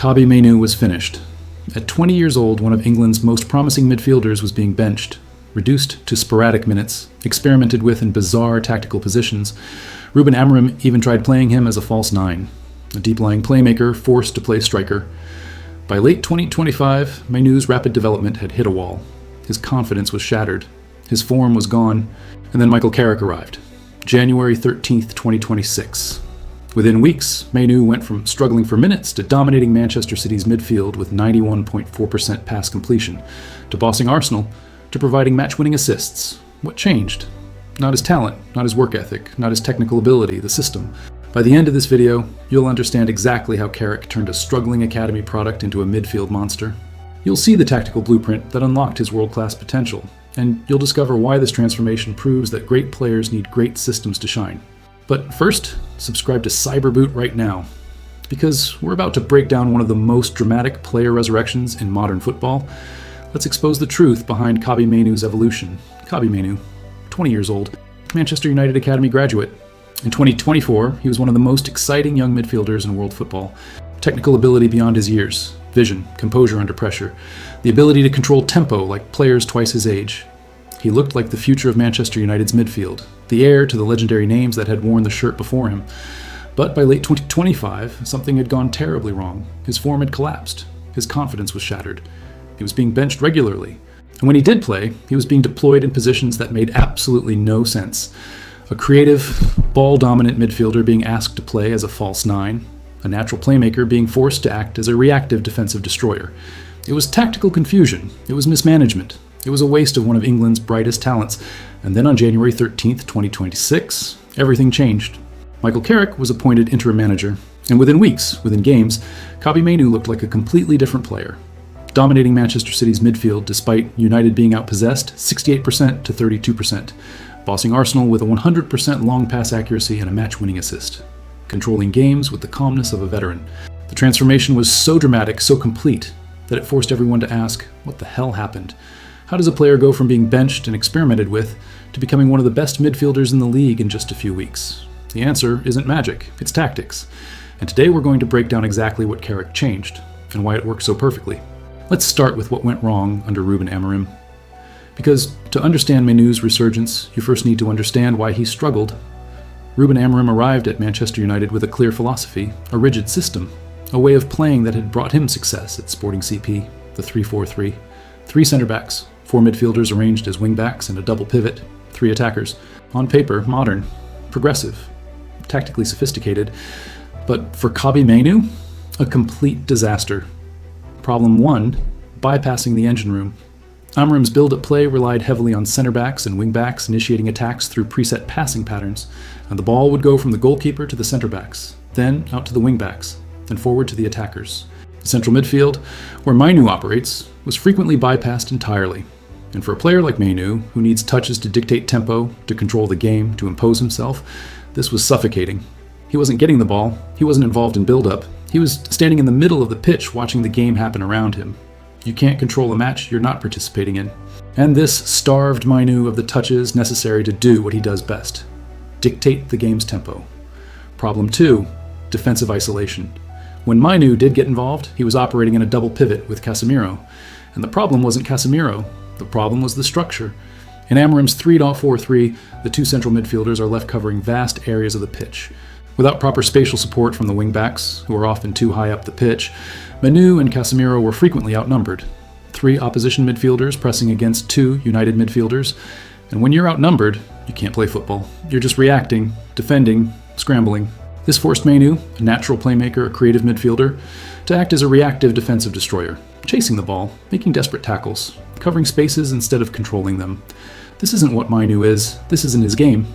Kobbie Mainoo was finished. At 20 years old, one of England's most promising midfielders was being benched, reduced to sporadic minutes, experimented with in bizarre tactical positions. Ruben Amorim even tried playing him as a false nine, a deep-lying playmaker forced to play striker. By late 2025, Mainoo's rapid development had hit a wall. His confidence was shattered. His form was gone. And then Michael Carrick arrived. January 13th, 2026. Within weeks, Mainoo went from struggling for minutes to dominating Manchester City's midfield with 91.4% pass completion, to bossing Arsenal, to providing match-winning assists. What changed? Not his talent, not his work ethic, not his technical ability, the system. By the end of this video, you'll understand exactly how Carrick turned a struggling academy product into a midfield monster. You'll see the tactical blueprint that unlocked his world-class potential, and you'll discover why this transformation proves that great players need great systems to shine. But first, subscribe to Cyberboot right now, because we're about to break down one of the most dramatic player resurrections in modern football. Let's expose the truth behind Kobbie Mainoo's evolution. Kobbie Mainoo, 20 years old, Manchester United Academy graduate. In 2024, he was one of the most exciting young midfielders in world football. Technical ability beyond his years, vision, composure under pressure, the ability to control tempo like players twice his age. He looked like the future of Manchester United's midfield, the heir to the legendary names that had worn the shirt before him. But by late 2025, something had gone terribly wrong. His form had collapsed. His confidence was shattered. He was being benched regularly. And when he did play, he was being deployed in positions that made absolutely no sense. A creative, ball-dominant midfielder being asked to play as a false nine, a natural playmaker being forced to act as a reactive defensive destroyer. It was tactical confusion. It was mismanagement. It was a waste of one of England's brightest talents. And then on January 13th, 2026, everything changed. Michael Carrick was appointed interim manager, and within weeks, within games, Kobbie Mainoo looked like a completely different player, dominating Manchester City's midfield despite United being outpossessed 68% to 32%, bossing Arsenal with a 100% long pass accuracy and a match-winning assist, controlling games with the calmness of a veteran. The transformation was so dramatic, so complete, that it forced everyone to ask, what the hell happened? How does a player go from being benched and experimented with to becoming one of the best midfielders in the league in just a few weeks? The answer isn't magic, it's tactics. And today we're going to break down exactly what Carrick changed and why it worked so perfectly. Let's start with what went wrong under Ruben Amorim. Because to understand Mainoo's resurgence, you first need to understand why he struggled. Ruben Amorim arrived at Manchester United with a clear philosophy, a rigid system, a way of playing that had brought him success at Sporting CP, the 3-4-3. 3 centre-backs, 4 midfielders arranged as wing-backs and a double pivot, 3 attackers. On paper, modern, progressive, tactically sophisticated. But for Kobbie Mainoo, a complete disaster. Problem 1, bypassing the engine room. Amorim's build-up play relied heavily on centre-backs and wing-backs initiating attacks through preset passing patterns, and the ball would go from the goalkeeper to the centre-backs, then out to the wing-backs, then forward to the attackers. The central midfield, where Mainoo operates, was frequently bypassed entirely. And for a player like Mainoo, who needs touches to dictate tempo, to control the game, to impose himself, this was suffocating. He wasn't getting the ball, he wasn't involved in build-up, he was standing in the middle of the pitch watching the game happen around him. You can't control a match you're not participating in. And this starved Mainoo of the touches necessary to do what he does best: dictate the game's tempo. Problem 2, defensive isolation. When Mainoo did get involved, he was operating in a double pivot with Casemiro. And the problem wasn't Casemiro, the problem was the structure. In Amorim's 3-4-3, the 2 central midfielders are left covering vast areas of the pitch. Without proper spatial support from the wing-backs, who are often too high up the pitch, Mainoo and Casemiro were frequently outnumbered. 3 opposition midfielders pressing against 2 United midfielders. And when you're outnumbered, you can't play football. You're just reacting, defending, scrambling. This forced Mainoo, a natural playmaker, a creative midfielder, to act as a reactive defensive destroyer, chasing the ball, making desperate tackles, covering spaces instead of controlling them. This isn't what Mainoo is. This isn't his game.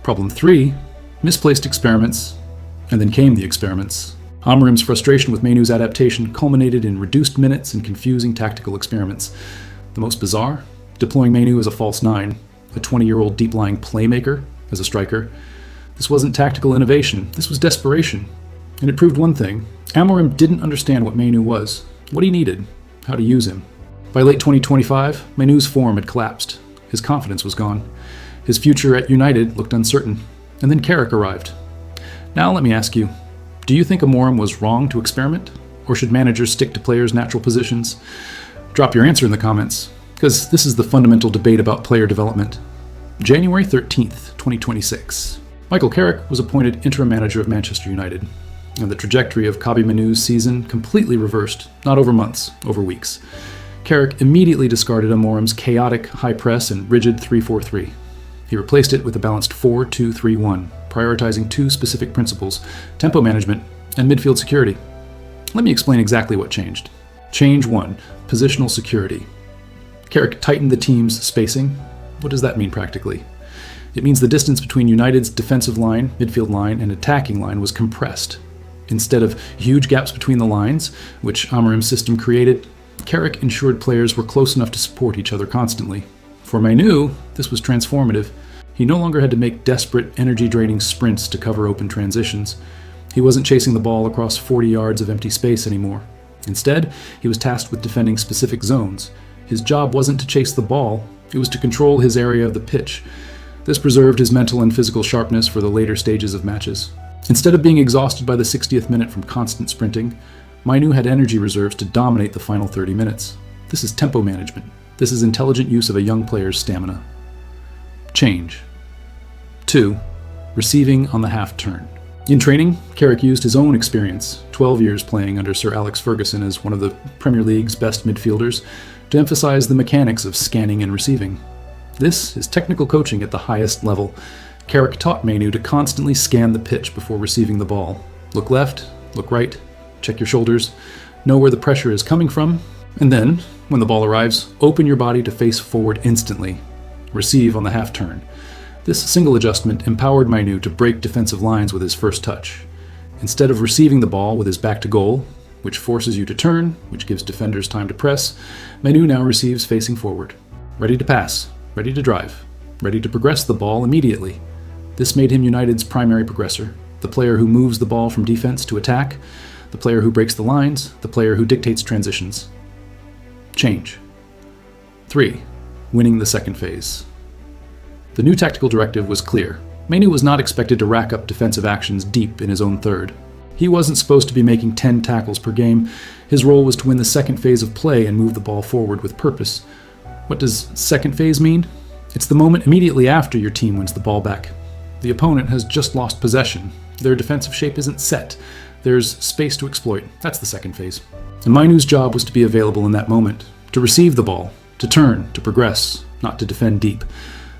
Problem 3, misplaced experiments. And then came the experiments. Amorim's frustration with Mainoo's adaptation culminated in reduced minutes and confusing tactical experiments. The most bizarre? Deploying Mainoo as a false nine, a 20-year-old deep-lying playmaker as a striker. This wasn't tactical innovation, this was desperation. And it proved one thing: Amorim didn't understand what Mainoo was, what he needed, how to use him. By late 2025, Mainoo's form had collapsed. His confidence was gone. His future at United looked uncertain. And then Carrick arrived. Now let me ask you, do you think Amorim was wrong to experiment? Or should managers stick to players' natural positions? Drop your answer in the comments, because this is the fundamental debate about player development. January 13th, 2026. Michael Carrick was appointed interim manager of Manchester United, and the trajectory of Kobbie Mainoo's season completely reversed, not over months, over weeks. Carrick immediately discarded Amorim's chaotic high press and rigid 3-4-3. He replaced it with a balanced 4-2-3-1, prioritizing two specific principles: tempo management and midfield security. Let me explain exactly what changed. Change 1. Positional security. Carrick tightened the team's spacing. What does that mean practically? It means the distance between United's defensive line, midfield line, and attacking line was compressed. Instead of huge gaps between the lines, which Amorim's system created, Carrick ensured players were close enough to support each other constantly. For Mainoo, this was transformative. He no longer had to make desperate, energy-draining sprints to cover open transitions. He wasn't chasing the ball across 40 yards of empty space anymore. Instead, he was tasked with defending specific zones. His job wasn't to chase the ball, it was to control his area of the pitch. This preserved his mental and physical sharpness for the later stages of matches. Instead of being exhausted by the 60th minute from constant sprinting, Mainoo had energy reserves to dominate the final 30 minutes. This is tempo management. This is intelligent use of a young player's stamina. Change. 2. Receiving on the half turn. In training, Carrick used his own experience, 12 years playing under Sir Alex Ferguson as one of the Premier League's best midfielders, to emphasize the mechanics of scanning and receiving. This is technical coaching at the highest level. Carrick taught Mainoo to constantly scan the pitch before receiving the ball. Look left, look right, check your shoulders, know where the pressure is coming from, and then, when the ball arrives, open your body to face forward instantly. Receive on the half turn. This single adjustment empowered Mainoo to break defensive lines with his first touch. Instead of receiving the ball with his back to goal, which forces you to turn, which gives defenders time to press, Mainoo now receives facing forward. Ready to pass, ready to drive, ready to progress the ball immediately. This made him United's primary progressor, the player who moves the ball from defense to attack, the player who breaks the lines, the player who dictates transitions. Change. 3. Winning the second phase. The new tactical directive was clear. Mainoo was not expected to rack up defensive actions deep in his own third. He wasn't supposed to be making 10 tackles per game. His role was to win the second phase of play and move the ball forward with purpose. What does second phase mean? It's the moment immediately after your team wins the ball back. The opponent has just lost possession. Their defensive shape isn't set. There's space to exploit. That's the second phase. And Mainoo's job was to be available in that moment, to receive the ball, to turn, to progress, not to defend deep,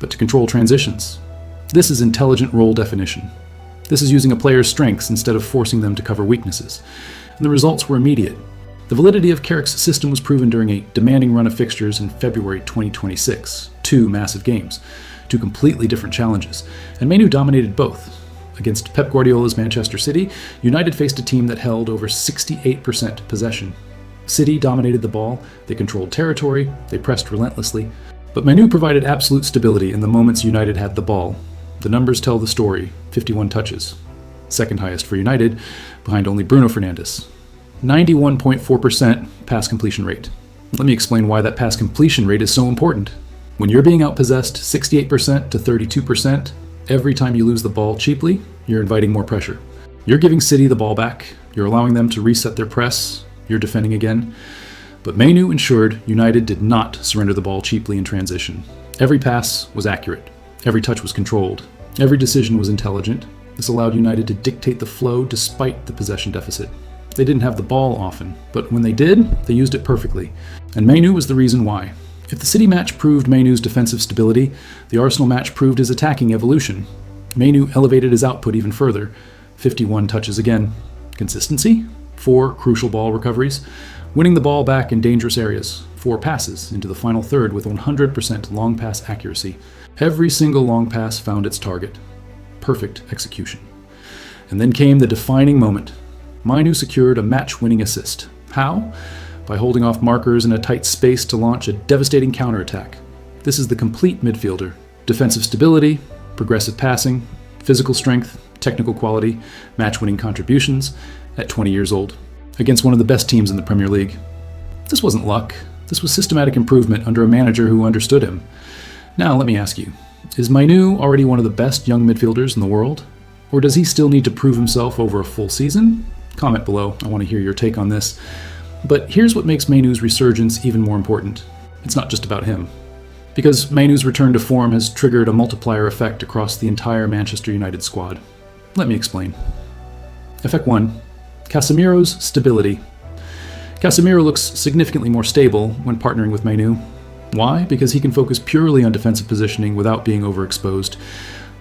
but to control transitions. This is intelligent role definition. This is using a player's strengths instead of forcing them to cover weaknesses. And the results were immediate. The validity of Carrick's system was proven during a demanding run of fixtures in February 2026. 2 massive games, 2 completely different challenges, and Mainoo dominated both. Against Pep Guardiola's Manchester City, United faced a team that held over 68% possession. City dominated the ball, they controlled territory, they pressed relentlessly, but Mainoo provided absolute stability in the moments United had the ball. The numbers tell the story: 51 touches. Second highest for United, behind only Bruno Fernandes. 91.4% pass completion rate. Let me explain why that pass completion rate is so important. When you're being outpossessed 68% to 32%, every time you lose the ball cheaply, you're inviting more pressure. You're giving City the ball back, you're allowing them to reset their press, you're defending again. But Mainoo ensured United did not surrender the ball cheaply in transition. Every pass was accurate, every touch was controlled, every decision was intelligent. This allowed United to dictate the flow despite the possession deficit. They didn't have the ball often, but when they did, they used it perfectly. And Mainoo was the reason why. If the City match proved Mainoo's defensive stability, the Arsenal match proved his attacking evolution. Mainoo elevated his output even further. 51 touches again. Consistency? 4 crucial ball recoveries. Winning the ball back in dangerous areas. 4 passes into the final third with 100% long pass accuracy. Every single long pass found its target. Perfect execution. And then came the defining moment. Mainoo secured a match-winning assist. How? By holding off markers in a tight space to launch a devastating counterattack. This is the complete midfielder. Defensive stability, progressive passing, physical strength, technical quality, match-winning contributions at 20 years old, against one of the best teams in the Premier League. This wasn't luck. This was systematic improvement under a manager who understood him. Now, let me ask you, is Mainoo already one of the best young midfielders in the world? Or does he still need to prove himself over a full season? Comment below, I want to hear your take on this. But here's what makes Mainoo's resurgence even more important. It's not just about him. Because Mainoo's return to form has triggered a multiplier effect across the entire Manchester United squad. Let me explain. Effect 1. Casemiro's stability. Casemiro looks significantly more stable when partnering with Mainoo. Why? Because he can focus purely on defensive positioning without being overexposed.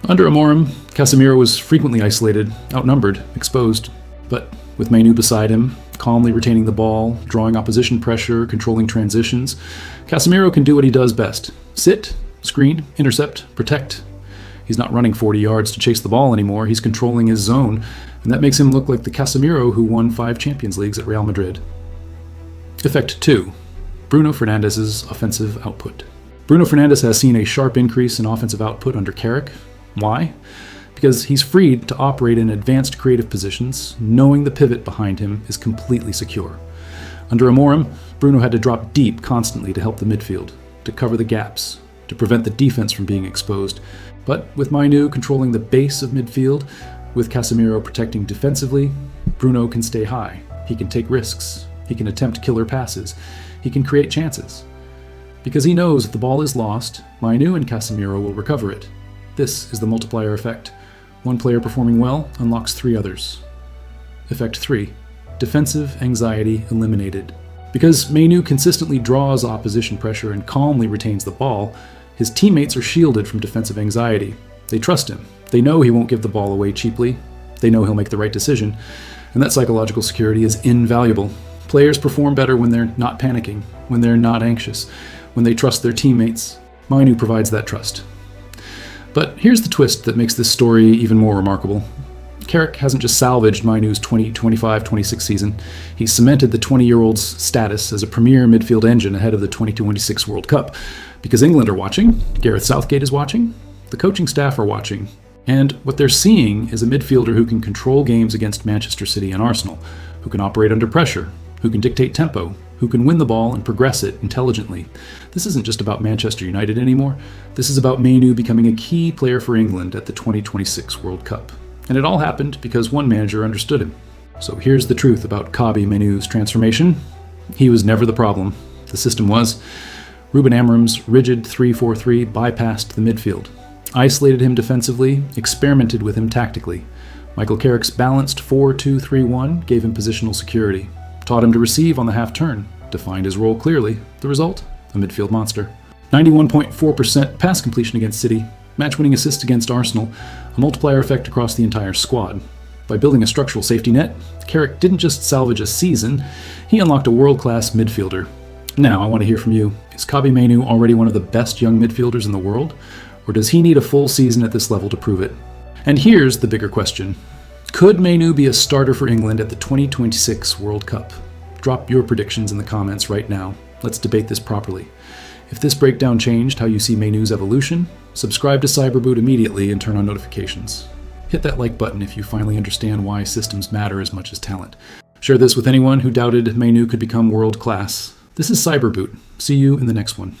Under Amorim, Casemiro was frequently isolated, outnumbered, exposed. But with Mainoo beside him, calmly retaining the ball, drawing opposition pressure, controlling transitions, Casemiro can do what he does best. Sit, screen, intercept, protect. He's not running 40 yards to chase the ball anymore, he's controlling his zone, and that makes him look like the Casemiro who won 5 Champions Leagues at Real Madrid. Effect 2. Bruno Fernandes's offensive output. Bruno Fernandes has seen a sharp increase in offensive output under Carrick. Why? Because he's freed to operate in advanced creative positions, knowing the pivot behind him is completely secure. Under Amorim, Bruno had to drop deep constantly to help the midfield, to cover the gaps, to prevent the defense from being exposed. But with Mainoo controlling the base of midfield, with Casemiro protecting defensively, Bruno can stay high. He can take risks. He can attempt killer passes. He can create chances. Because he knows if the ball is lost, Mainoo and Casemiro will recover it. This is the multiplier effect. One player performing well unlocks 3 others. Effect 3. Defensive anxiety eliminated. Because Mainoo consistently draws opposition pressure and calmly retains the ball, his teammates are shielded from defensive anxiety. They trust him. They know he won't give the ball away cheaply. They know he'll make the right decision. And that psychological security is invaluable. Players perform better when they're not panicking, when they're not anxious, when they trust their teammates. Mainoo provides that trust. But here's the twist that makes this story even more remarkable. Carrick hasn't just salvaged Mainoo's 2025-26 season, he's cemented the 20-year-old's status as a premier midfield engine ahead of the 2026 World Cup. Because England are watching, Gareth Southgate is watching, the coaching staff are watching, and what they're seeing is a midfielder who can control games against Manchester City and Arsenal, who can operate under pressure, who can dictate tempo, who can win the ball and progress it intelligently. This isn't just about Manchester United anymore. This is about Mainoo becoming a key player for England at the 2026 World Cup. And it all happened because one manager understood him. So here's the truth about Kobbie Mainoo's transformation. He was never the problem. The system was. Ruben Amorim's rigid 3-4-3 bypassed the midfield, isolated him defensively, experimented with him tactically. Michael Carrick's balanced 4-2-3-1 gave him positional security, taught him to receive on the half turn, defined his role clearly. The result? A midfield monster. 91.4% pass completion against City, match-winning assists against Arsenal, a multiplier effect across the entire squad. By building a structural safety net, Carrick didn't just salvage a season, he unlocked a world-class midfielder. Now, I want to hear from you. Is Kobbie Mainoo already one of the best young midfielders in the world? Or does he need a full season at this level to prove it? And here's the bigger question. Could Mainoo be a starter for England at the 2026 World Cup? Drop your predictions in the comments right now. Let's debate this properly. If this breakdown changed how you see Mainoo's evolution, subscribe to Cyberboot immediately and turn on notifications. Hit that like button if you finally understand why systems matter as much as talent. Share this with anyone who doubted Mainoo could become world class. This is Cyberboot. See you in the next one.